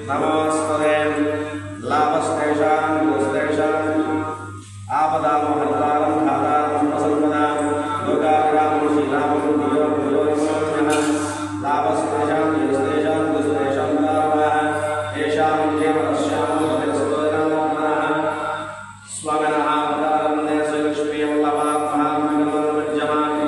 नमस्ते लाभस्तेषां दुस्तेषां आपदामहर्तारं धातारं प्रसन्नदां लोकाभिरामं शीलामं दियोर्भयोर्मोक्षणं लाभस्तेषां दुस्तेषां दुस्तेषां लाभः येषां केवलस्यां भवतिस्तोत्रनामः स्वगणः पदारण्ये श्रीलक्ष्मीं लभात्महां विगतं विद्यमान्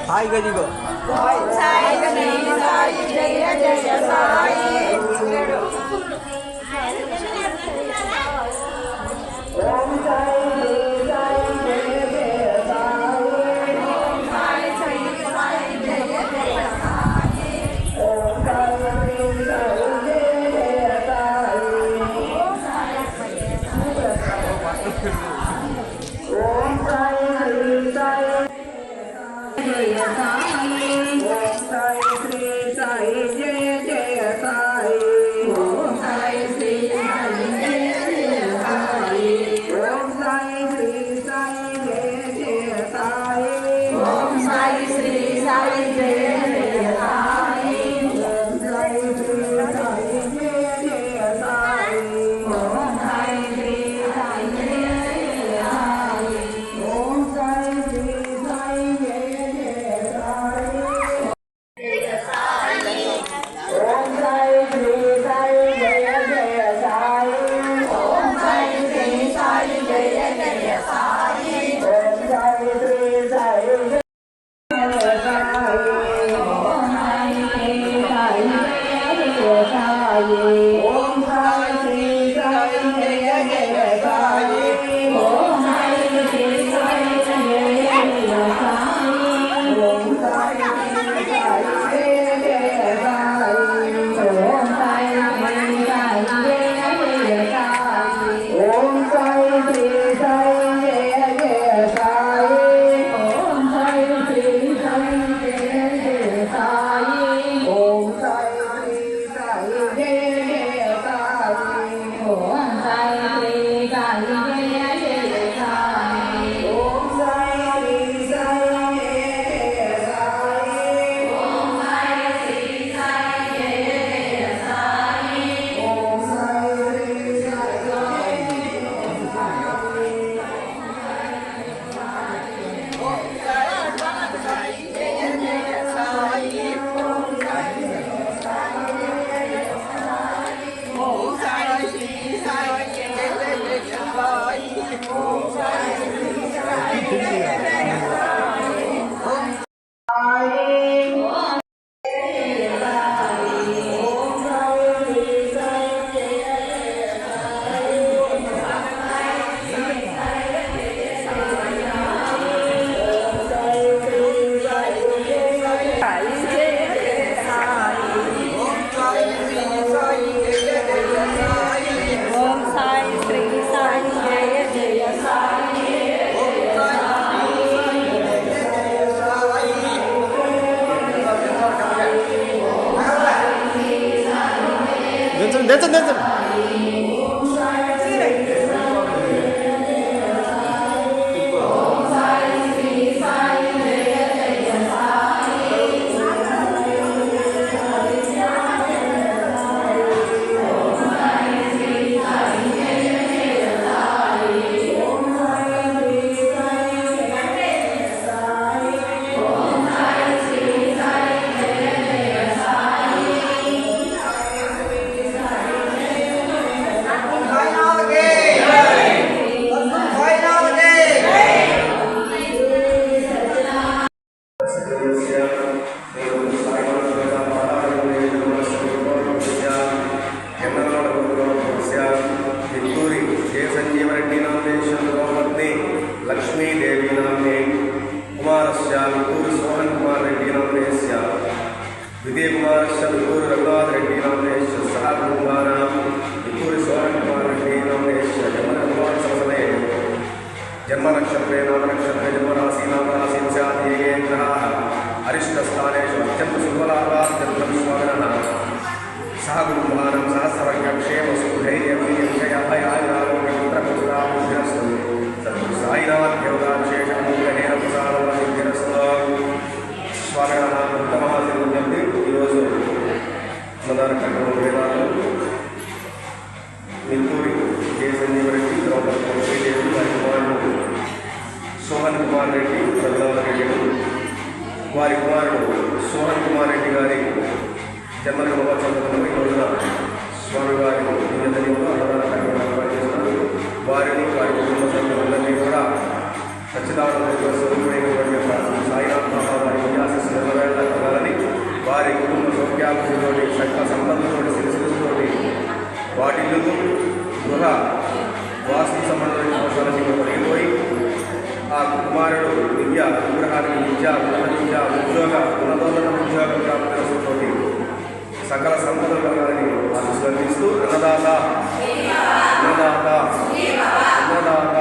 हाई गदिगो साई साई जय जय साई ओम साई साई जय जय साई ओम साई साई जय जय साई ओम साई साई जय जय साई ओम साई साई जय साई ओम साई श्री साई जय जय साई దించండి దించండి దించండి. लक्ष्मीदेवी नाम्ने कुमारस्य विक्टूरि सोहन कुमार रेड्डी नामनेस्य विजय कुमारस्य विक्टूरि रघुनाथ रेड्डी नामनेस्य सह कुमाराणां विक्टूरि सोहन कुमार रेड्डी नामनेस्य जन्मनक्षत्रे जन्मनक्षत्रे नामनक्षत्रे जन्मराशि नामराशि स्यात् ये ग्रहाः अरिष्टस्थानेषु अत्यन्तं शुभलाभात्यन्तं स्वामिनः सह गुरुभानं सहस्रवर्गक्षेम सुधैर्यं विजयाभयायुरारोग्यपुत्रपुत्राभ्यस्तु साईनाथ देवताशेषमूलहेन प्रसादवसिद्धिरस्तु स्वामिनः उत्तमः सिद्धिं ఈరోజు అన్నదాన కార్యక్రమం వేదాలు మిత్తూరి జయ సంజీవ రెడ్డి ద్రౌపది శ్రీదేవి వారి కుమారుడు సోహన్ కుమార్ రెడ్డి రఘునాథ రెడ్డి వారి కుమారుడు సోహన్ కుమార్ రెడ్డి గారి జన్మదిన మహోత్సవం ఈ రోజున స్వామివారి దివ్యదర్శనంలో అన్నదాన కార్యక్రమం ఏర్పాటు చేస్తున్నారు. వారిని వారి కుటుంబ సభ్యులందరినీ కూడా సచ్చిదానంద స్వరూపుడైనటువంటి సాయినాథ్ బాబా వారి విన్యాస నెరవేర్చాలని వారి కుటుంబ సౌఖ్యాభివృద్ధితోటి సకల సంబంధంతో శిరస్సుతోటి వాటిల్లుతూ గృహ వాస్తు సంబంధమైన దోషాలన్నీ తొలగిపోయి ఆ కుమారుడు విద్య విగ్రహానికి విద్య ఉన్నత విద్య ఉద్యోగ ఉన్నతోన్నత ఉద్యోగ ప్రాప్తితోటి సకల సంపదలు కలగాలని ఆశీర్వదిస్తూ అన్నదాత అన్నదాత అన్నదాత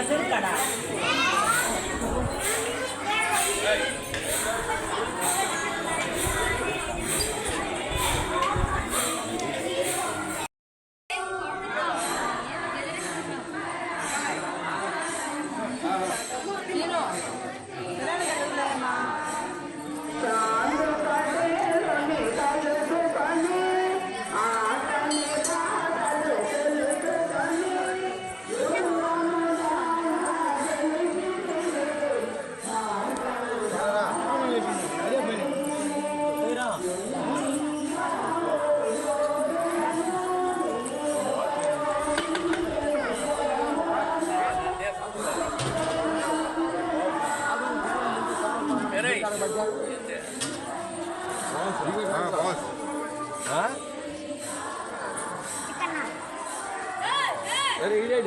గజల్ కడ Ini